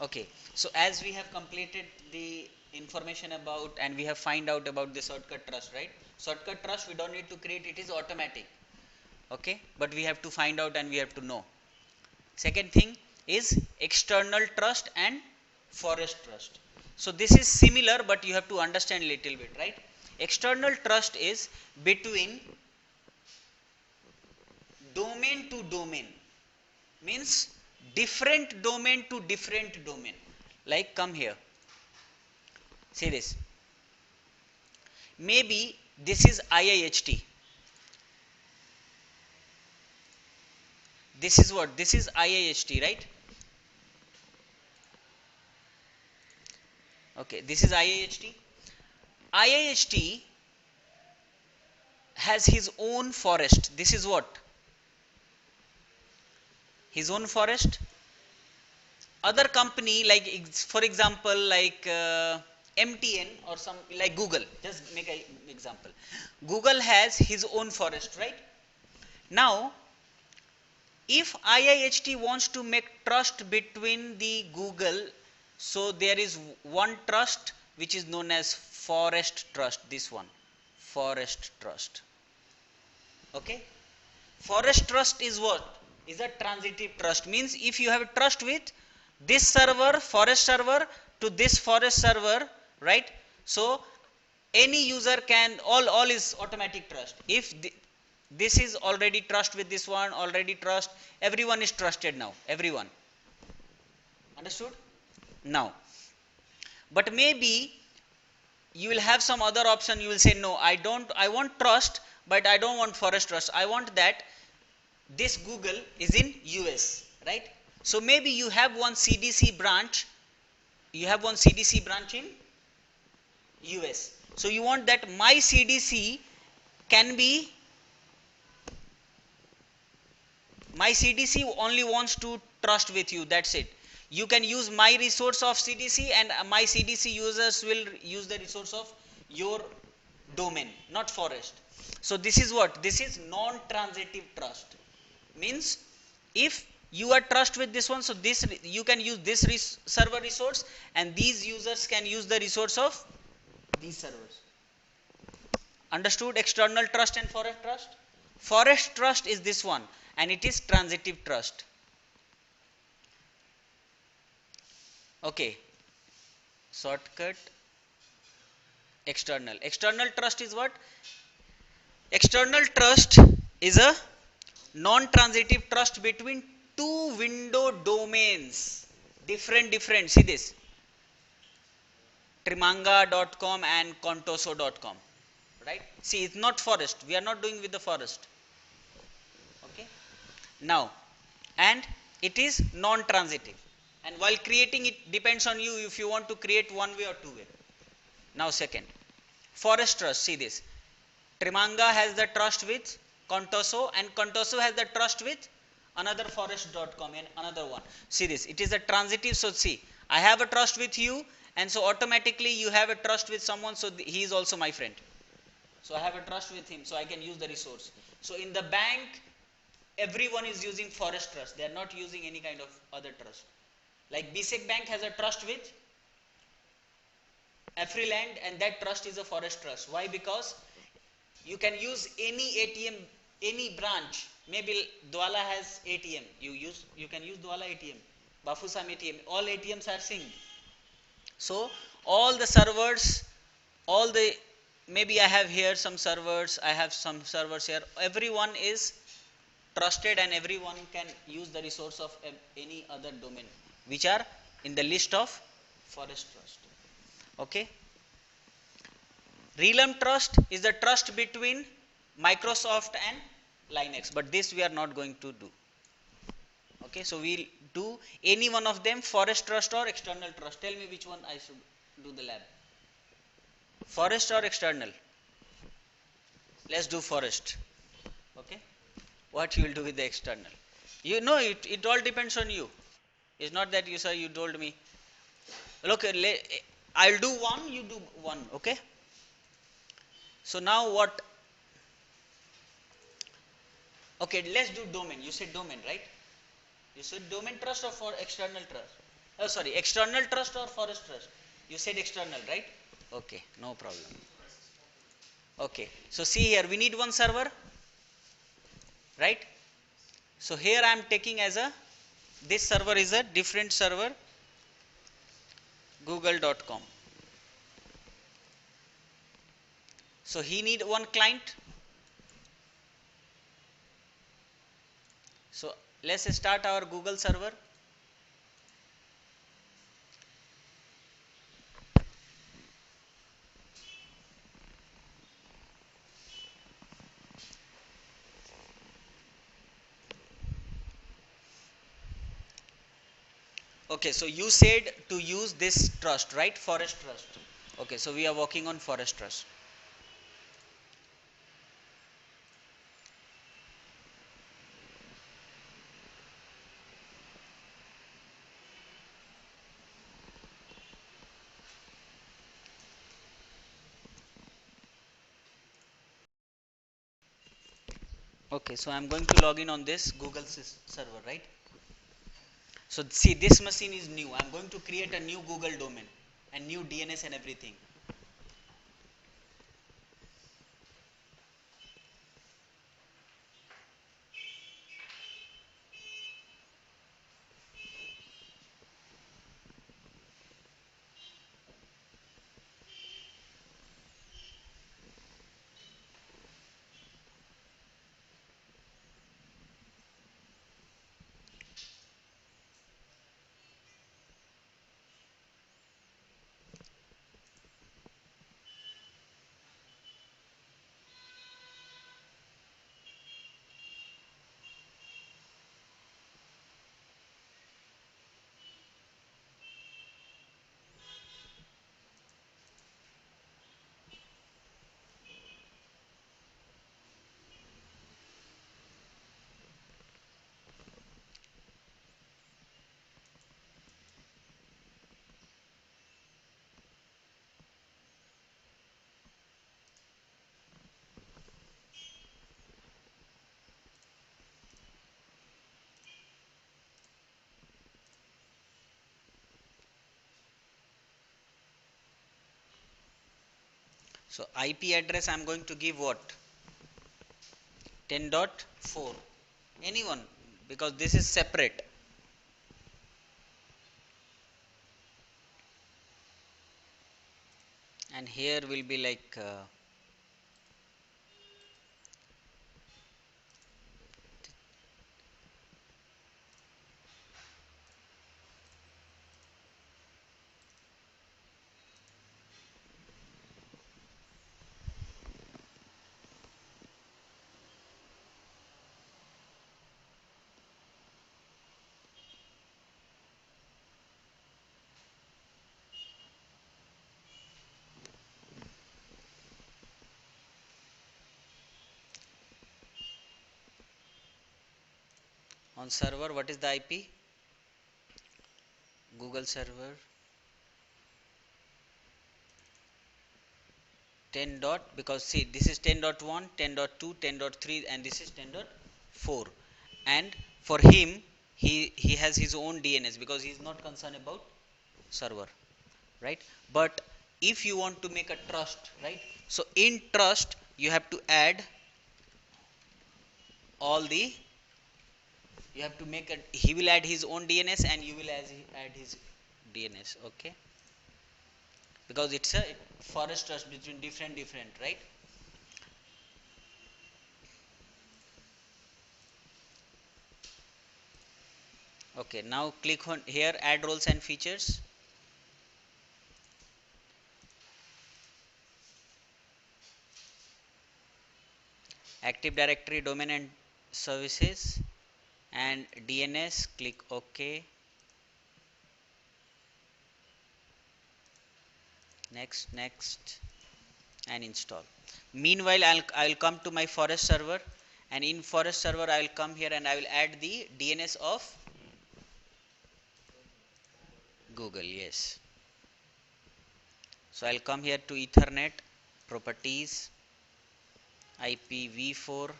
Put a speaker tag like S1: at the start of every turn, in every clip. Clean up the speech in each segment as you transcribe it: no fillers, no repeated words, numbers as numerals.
S1: Okay, so as we have completed the information about and we have find out about the shortcut trust, right? Shortcut trust we don't need to create, it is automatic. Okay, but we have to find out and we have to know. Second thing is external trust and forest trust. So this is similar, but you have to understand a little bit, right? External trust is between domain to domain, means different domain to different domain. Like come here, see this, maybe this is IIHT, this is what, this is IIHT, right? Okay, this is IIHT. IIHT has his own forest. This is what, his own forest. Other company like for example like MTN or some like Google, just make an example, Google has his own forest, right? Now if IIHT wants to make trust between the Google, so there is one trust which is known as forest trust, this one, forest trust. Okay, forest trust is what, is a transitive trust, means if you have a trust with this server, forest server, to this forest server, right? So any user can, all is automatic trust. If this is already trust with this one, already trust, everyone is trusted now, everyone, understood now. But maybe you will have some other option, you will say no, I want trust, but I don't want forest trust, I want that this Google is in US, right? So maybe you have one CDC branch, you have one CDC branch in US. So you want that my CDC can be, my CDC only wants to trust with you, that's it. You can use my resource of CDC and my CDC users will use the resource of your domain, not forest. So this is what, this is non-transitive trust, means if you are trust with this one, so this you can use this server resource and these users can use the resource of these servers. Understood external trust and forest trust? Forest trust is this one and it is transitive trust. Okay, shortcut external. External trust is what? External trust is a non-transitive trust between two window domains. Different, see this, trimanga.com and contoso.com, right? See, it's not forest, we are not doing with the forest. Okay, now, and it is non-transitive, and while creating it depends on you if you want to create one way or two way. Now second, forest trust, see this, Trimanga has the trust with Contoso and Contoso has the trust with another forest.com and another one. See this, it is a transitive, so see, I have a trust with you and so automatically you have a trust with someone, so he is also my friend. So I have a trust with him, so I can use the resource. So in the bank, everyone is using forest trust, they are not using any kind of other trust. Like BSEC Bank has a trust with Afriland and that trust is a forest trust. Why? Because you can use any ATM, any branch. Maybe Dwala has ATM. You can use Dwala ATM, Bafusam ATM. All ATMs are synced. So all the servers, all the, maybe I have here some servers, I have some servers here. Everyone is trusted and everyone can use the resource of any other domain, which are in the list of forest trust. Okay. Realm trust is the trust between Microsoft and Linux, but this we are not going to do. Okay, so we'll do any one of them, forest trust or external trust. Tell me which one I should do the lab. Forest or external? Let's do forest. Okay, what you will do with the external? You know, it all depends on you. It's not that you say you told me. Look, I'll do one, you do one. Okay. So now what? Okay, let's do domain. You said domain, right? You said domain trust or for external trust? Oh, sorry, external trust or forest trust? You said external, right? Okay, no problem. Okay, so see here, we need one server, right? So here I am taking as a, this server is a different server, google.com. So he need one client. So let's start our Google server. Okay, so you said to use this trust, right? Forest trust. Okay, so we are working on forest trust. Okay, so I'm going to log in on this Google server, right? So see, this machine is new. I'm going to create a new Google domain and new DNS and everything. So IP address I'm going to give what? 10.4. Anyone, because this is separate. And here will be like on server, what is the IP? Google server 10 dot, because see this is 10.1, 10.2, 10.3 and this is 10.4. And for him, he has his own DNS because he is not concerned about server, right? But if you want to make a trust, right? So in trust you have to add all the, you have to make a, he will add his own DNS and you will add his DNS, okay? Because it's a forest trust between different, right? Okay, now click on here, add roles and features. Active Directory, domain and services, and DNS, click OK. Next, and install. Meanwhile, I'll come to my forest server, and in forest server I will come here and I will add the DNS of Google. Yes. So I'll come here to Ethernet, properties, IPv4,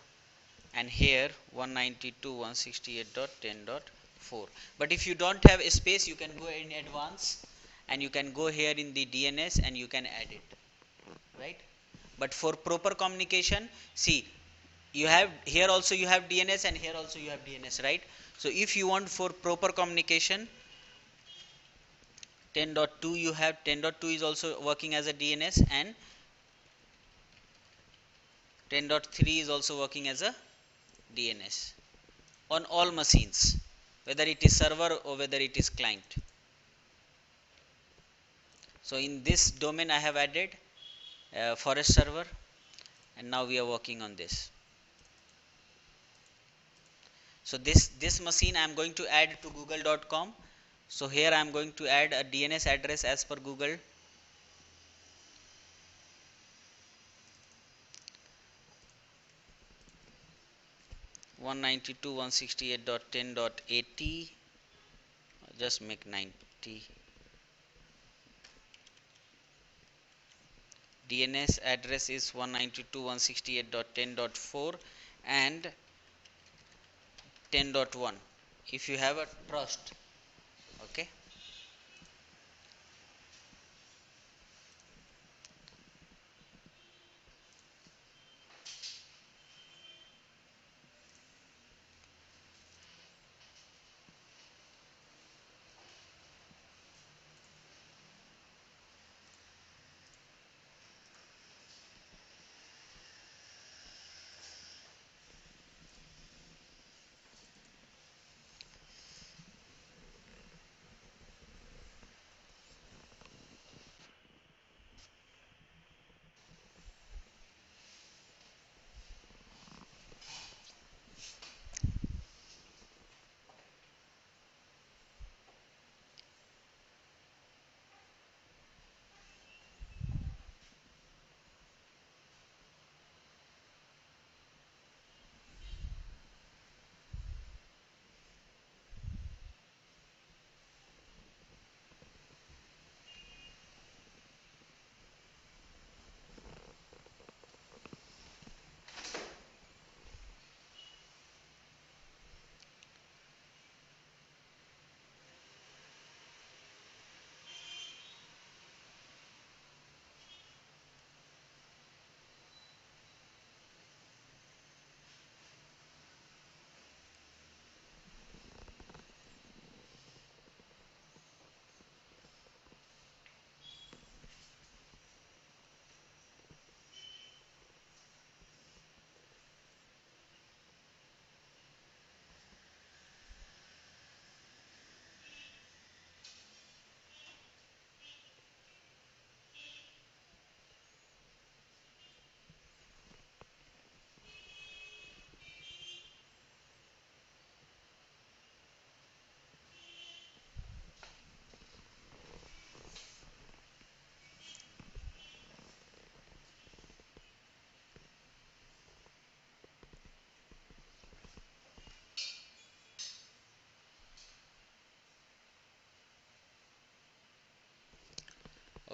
S1: and here 192.168.10.4. 4. But if you don't have a space, you can go in advance and you can go here in the DNS and you can add it, right? But for proper communication, see, you have here also you have DNS and here also you have DNS, right? So if you want for proper communication, 10.2 you have 10.2 is also working as a DNS, and 10.3 is also working as a DNS on all machines, whether it is server or whether it is client. So in this domain I have added forest server, and now we are working on this. So this machine I am going to add to google.com. So here I am going to add a DNS address as per Google. 192.168.10.80, just make 90. DNS address is 192.168.10.4 and 10.1 if you have a trust. Okay,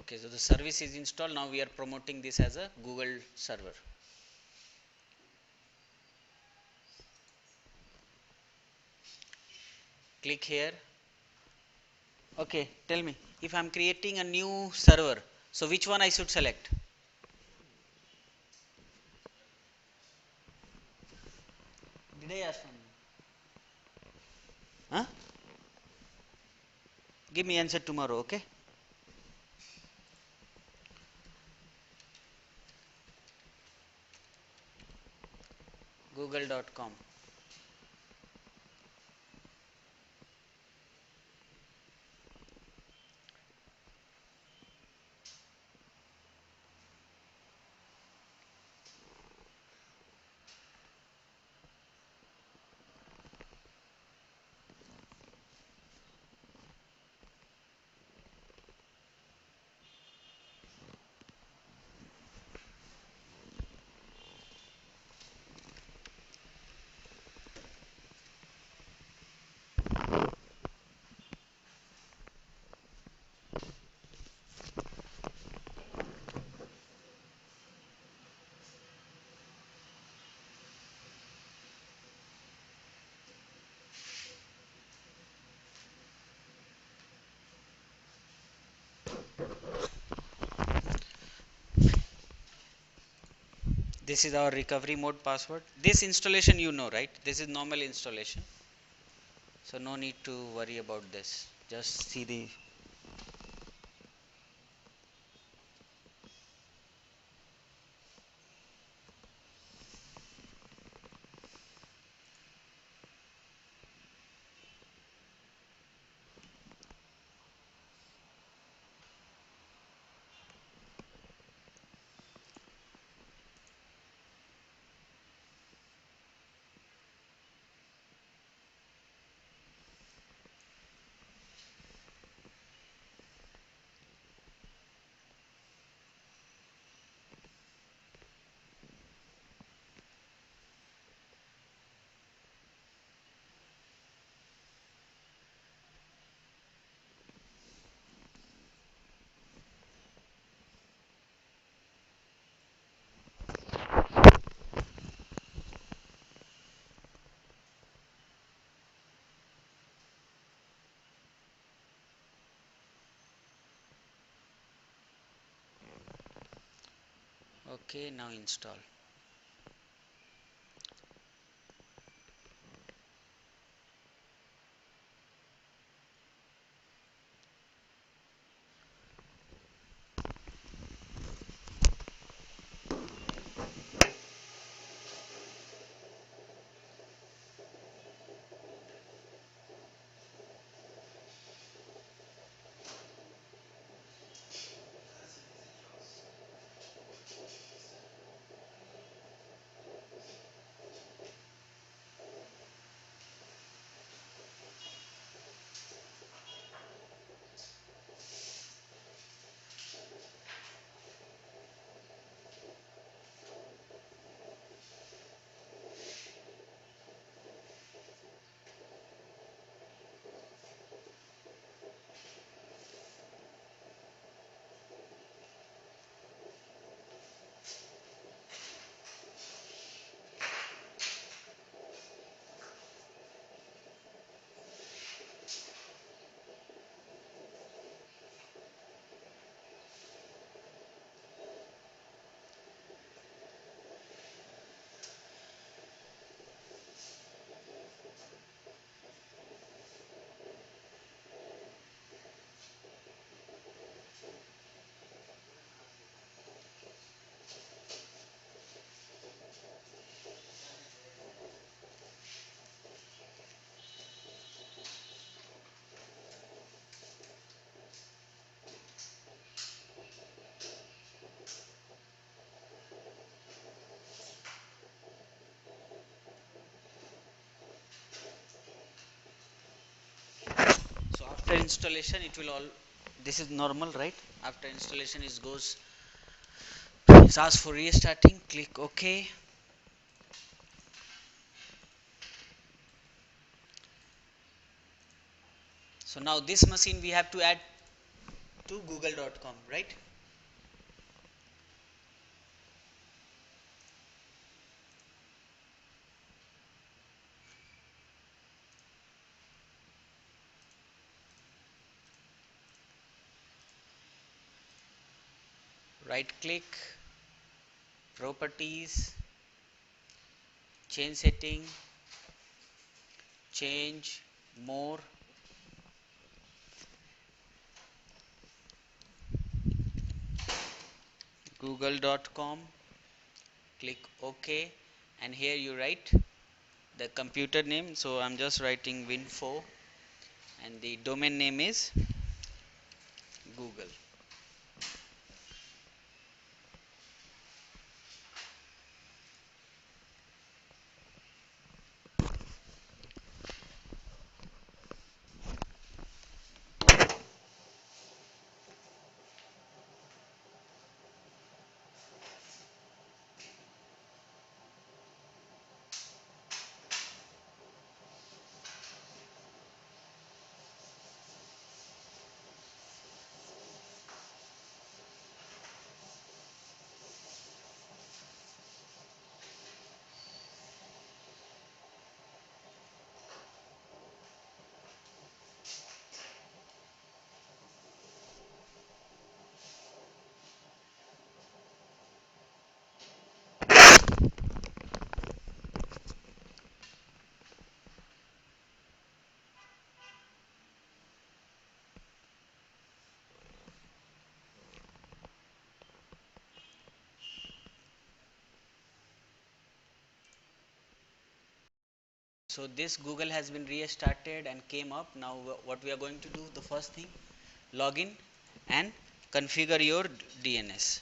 S1: okay, so the service is installed. Now we are promoting this as a Google server. Click here. Okay, tell me, if I am creating a new server, so which one I should select? Did I ask from you? Huh? Give me answer tomorrow, okay? Google.com. This is our recovery mode password. This installation you know, right? This is normal installation, so no need to worry about this. Just see the okay. Now install. So after installation, it will all. This is normal, right? After installation, it goes. It asks for restarting. Click OK. So now this machine we have to add to google.com, right? Right click, properties, change setting, change, more, google.com, click OK, and here you write the computer name. So I'm just writing Winfo, and the domain name is Google. So this Google has been restarted and came up. Now what we are going to do, the first thing, login and configure your DNS.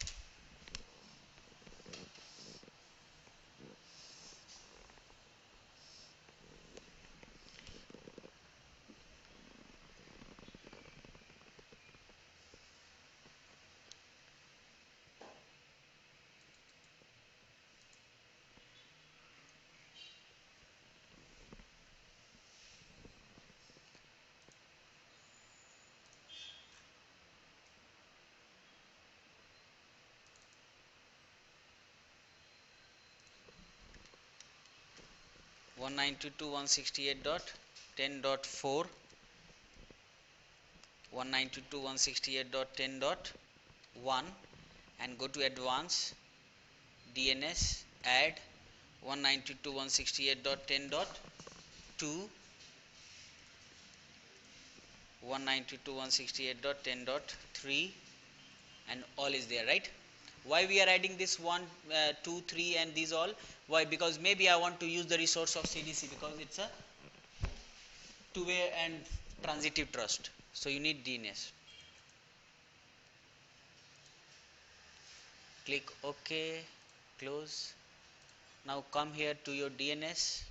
S1: 192.168.10.4, 192.168.10.1, and go to advanced DNS, add 192.168.10.2, 192.168.10.3, and all is there, right? Why we are adding this 1, 2, 3 and these all? Why? Because maybe I want to use the resource of CDC, because it's a two-way and transitive trust, so you need DNS. Click OK, close. Now come here to your DNS.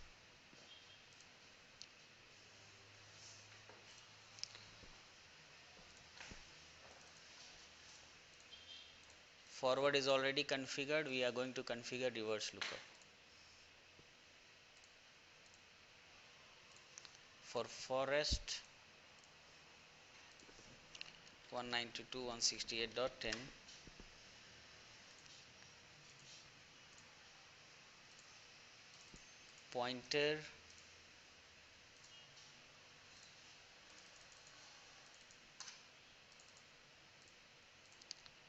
S1: Forward is already configured. We are going to configure reverse lookup. For forest, 192.168.10, pointer,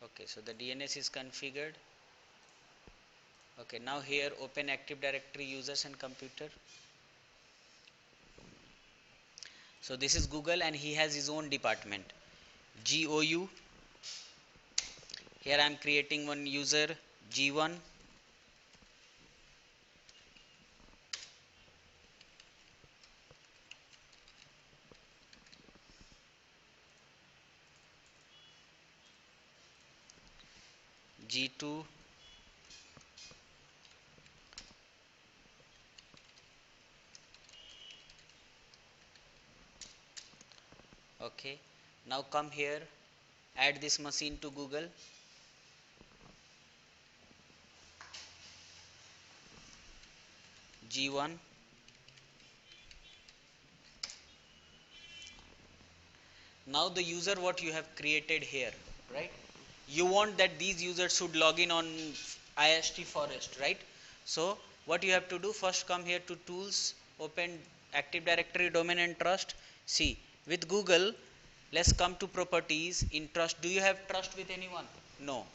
S1: okay, so the DNS is configured. Okay, now here open Active Directory users and computer. So this is Google and he has his own department, GOU. Here I am creating one user, G1. G2. Okay, now come here, add this machine to Google. G1. Now the user what you have created here, right? You want that these users should log in on IST Forest, right? So what you have to do, first come here to tools, open Active Directory domain and trust. See, with Google, let's come to properties. In trust, do you have trust with anyone? No.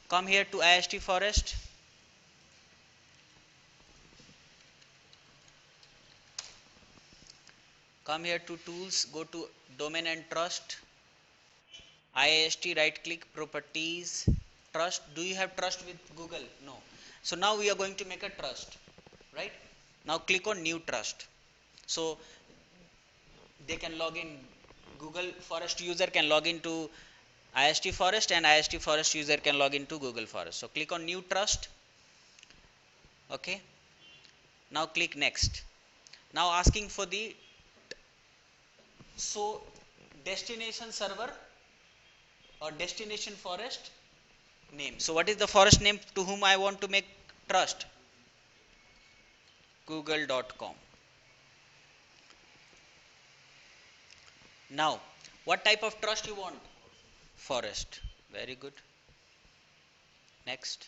S1: Come here to IST Forest. Come here to tools, go to domain and trust. IAST, right click, properties, trust. Do you have trust with Google? No. So now we are going to make a trust, right? Now click on new trust. So they can log in, Google Forest user can log into IST Forest and IST Forest user can log into Google Forest. So click on new trust. Okay. Now click next. Now asking for the, so destination server or destination forest name. So what is the forest name to whom I want to make trust? Google.com. Now what type of trust you want? Forest. Very good. Next.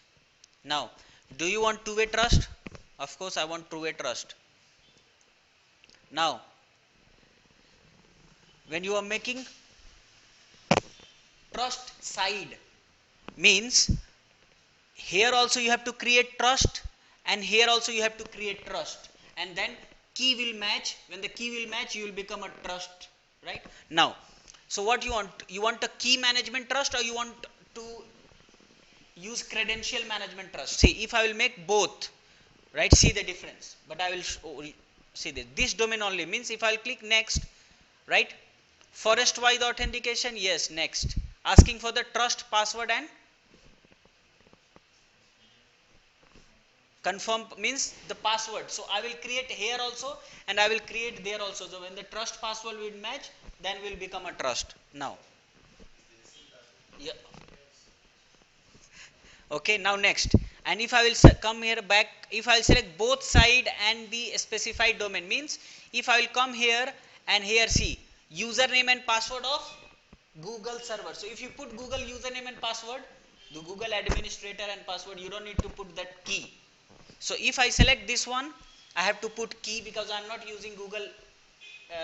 S1: Now do you want two-way trust? Of course I want two-way trust. Now when you are making trust side, means here also you have to create trust and here also you have to create trust, and then key will match. When the key will match, you will become a trust, right? Now so what you want a key management trust or you want to use credential management trust? See, if I will make both, right, see the difference, but I will show. see this domain only, means if I'll click next, right, forest wide authentication, yes, next, asking for the trust password and confirm means the password. So I will create here also and I will create there also. So when the trust password will match, then will become a trust. Now, yeah, okay, now next, and if I will come here back, if I will select both side and the specified domain, means if I will come here and here see username and password of Google server. So if you put Google username and password, the Google administrator and password, you don't need to put that key. So if I select this one, I have to put key because I am not using Google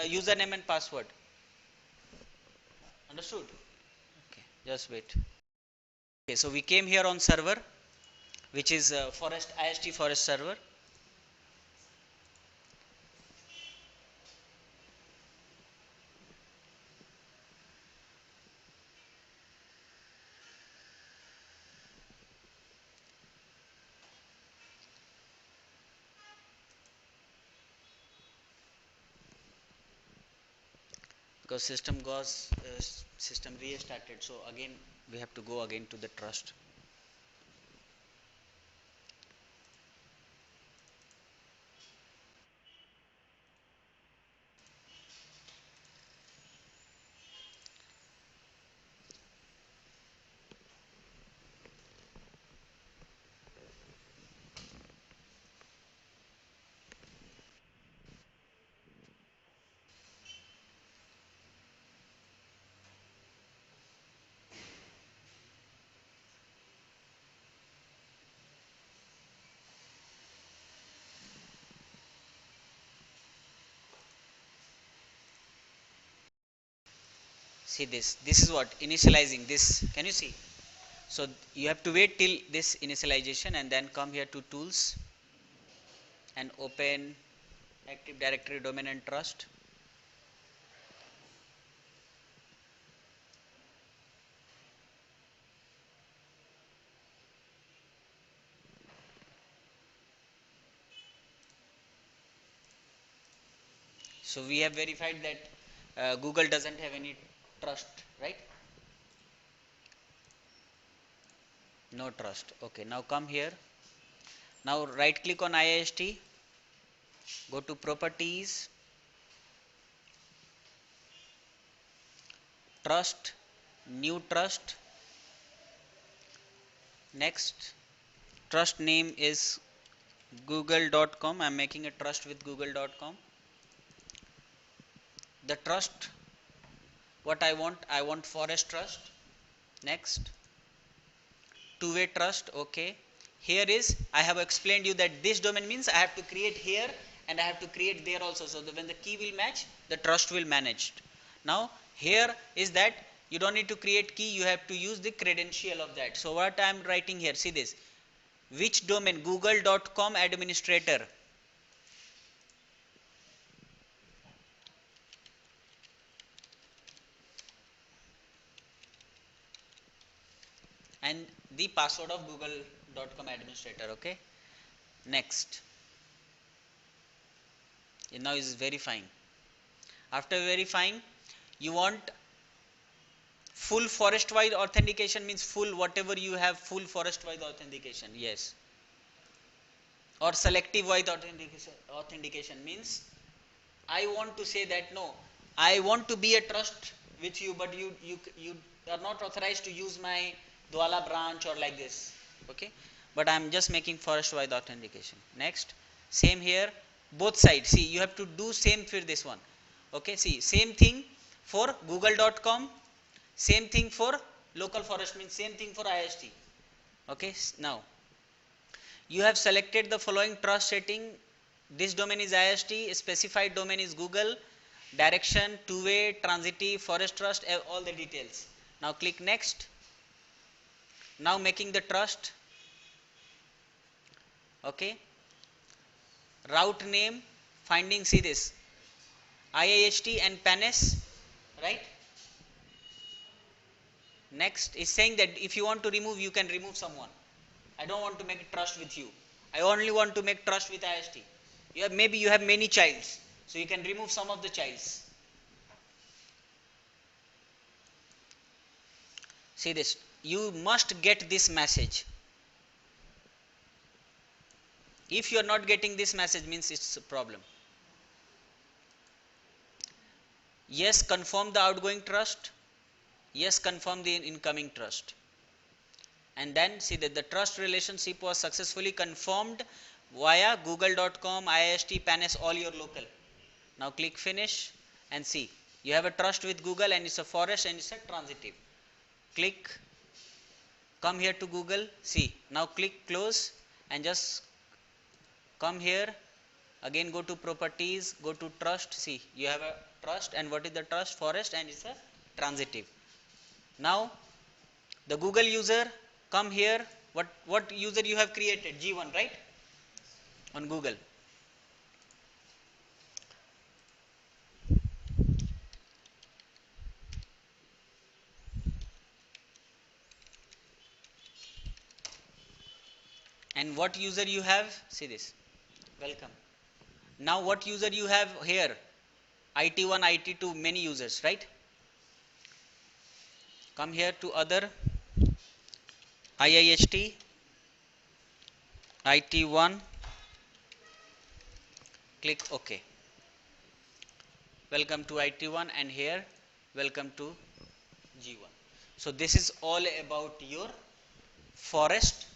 S1: username and password. Understood? Okay, just wait. Okay, so we came here on server, which is forest IST forest server. Because system restarted, so again we have to go again to the trust. See this is what initializing this, can you see? So you have to wait till this initialization and then come here to tools and open Active Directory domain and trust. So we have verified that Google doesn't have any trust, right? No trust. Okay, now come here. Now right click on IIST, go to properties, trust, new trust. Next, trust name is google.com. I am making a trust with google.com. The trust, what I want forest trust. Next, two-way trust. Okay, here is, I have explained you that this domain means I have to create here and I have to create there also, so that when the key will match, the trust will managed. Now here is that you don't need to create key, you have to use the credential of that. So what I am writing here, see this, which domain, google.com administrator, and the password of google.com administrator. Okay, next, now is verifying. After verifying, you want full forest wide authentication, means full whatever you have, full forest wide authentication, yes, or selective wide authentication means I want to say that no, I want to be a trust with you, but you are not authorized to use my Dwala branch or like this. Okay, but I am just making forest wide authentication. Next, same here, both sides, see you have to do same for this one. Okay, see same thing for google.com, same thing for local forest, means same thing for IST. Okay, now you have selected the following trust setting. This domain is IST, specified domain is Google, direction, two-way, transitive, forest trust, all the details. Now click next. Now making the trust. Okay, route name, finding, see this, IIST and PANES, right? Next is saying that if you want to remove, you can remove someone. I don't want to make trust with you. I only want to make trust with IST. maybe you have many childs, so you can remove some of the childs. See this, you must get this message. If you are not getting this message, means it's a problem. Yes, confirm the outgoing trust. Yes, confirm the incoming trust. And then see that the trust relationship was successfully confirmed via google.com, IIST, PANAS, all your local. Now click finish and see. You have a trust with Google and it's a forest and it's a transitive. Click, come here to Google, see. Now click close and just come here. Again go to properties, go to trust, see. You have a trust and what is the trust? Forest and it's a transitive. Now the Google user, come here, what user you have created? G1, right? On Google. And what user you have? See this. Welcome. Now what user you have here? IT1, IT2, many users, right? Come here to other, IIST, IT1, click OK. Welcome to IT1 and here welcome to G1. So this is all about your forest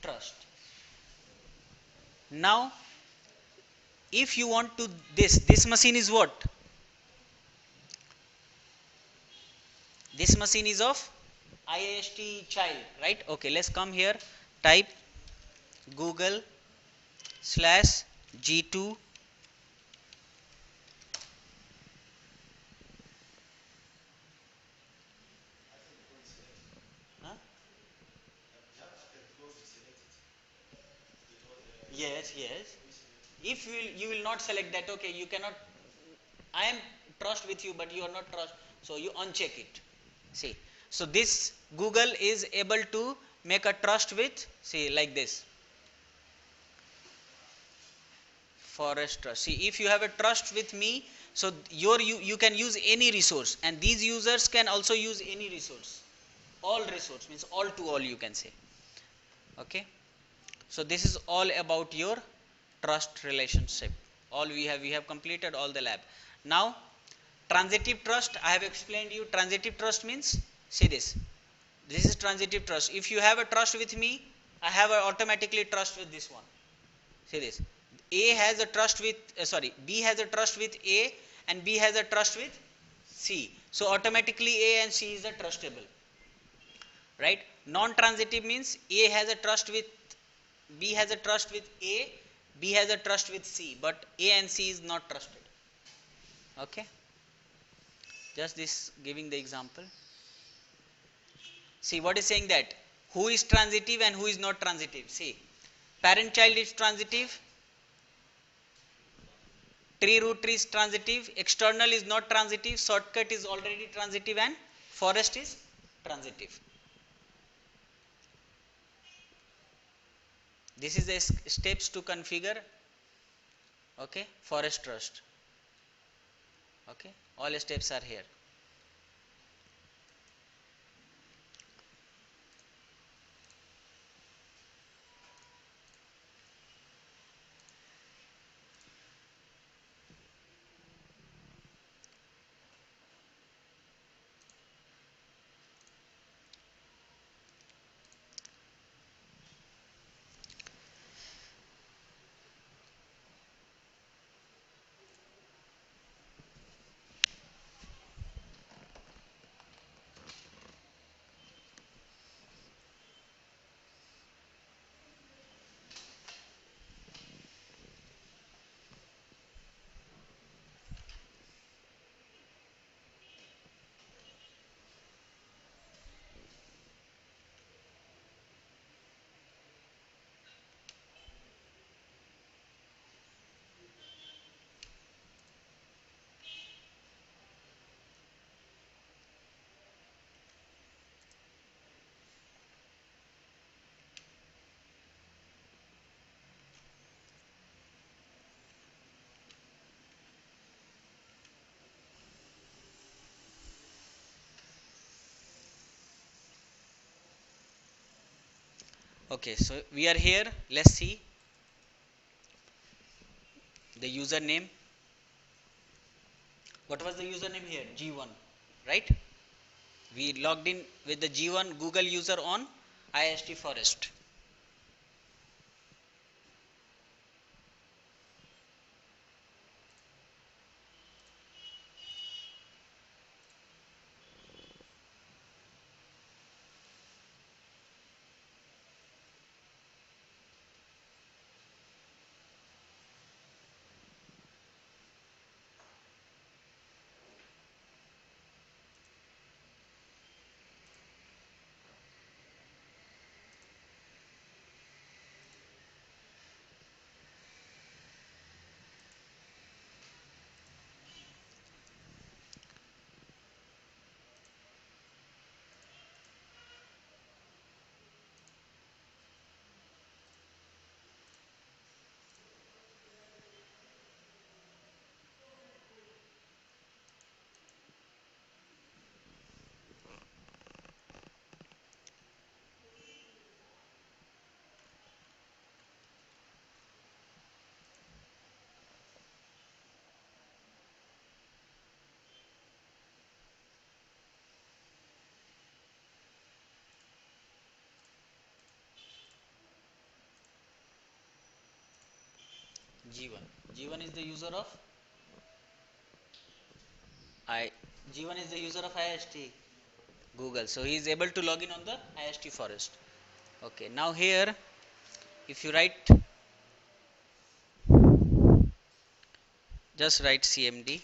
S1: trust. Now if you want to this machine is what? This machine is of IIST child, right? Okay, let's come here, type Google slash G2 huh? Yes, yes. If you will not select that, okay, you cannot, I am trust with you, but you are not trust, so you uncheck it. See, so this Google is able to make a trust with, see, like this, forest trust. See, if you have a trust with me, so you can use any resource, and these users can also use any resource. All resource means all to all, you can say. Okay, so this is all about your trust relationship. All we have completed all the lab. Now transitive trust, I have explained you. Transitive trust means, see this is transitive trust. If you have a trust with me, I have a automatically trust with this one. See this, A has a trust with B has a trust with A and B has a trust with C, so automatically A and C is a trustable, right? Non-transitive means A has a trust with B, has a trust with A, B has a trust with C, but A and C is not trusted. Okay, just this giving the example. See what is saying, that who is transitive and who is not transitive. See, parent child is transitive, tree root tree is transitive, external is not transitive, shortcut is already transitive, and forest is transitive. This is the steps to configure, okay, forest trust. Okay, all steps are here. Okay, so we are here. Let's see the username. What was the username here? G1, right? We logged in with the G1 Google user on IIST Forest. G1. G1 is the user of I. G1 is the user of IIST Google. So he is able to log in on the IIST Forest. Okay. Now here, if you write, just write CMD.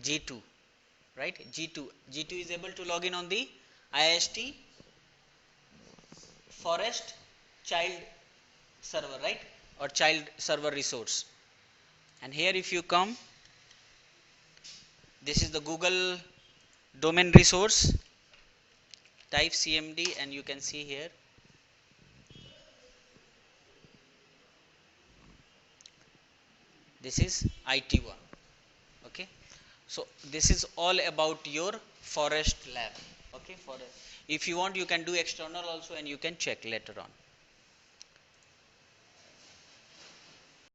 S1: G2, right? G2 is able to log in on the IIST Forest child server, right? Or child server resource. And here if you come, this is the Google domain resource. Type CMD and you can see here. This is IT1. Okay. So this is all about your forest lab. Okay. For if you want, you can do external also and you can check later on.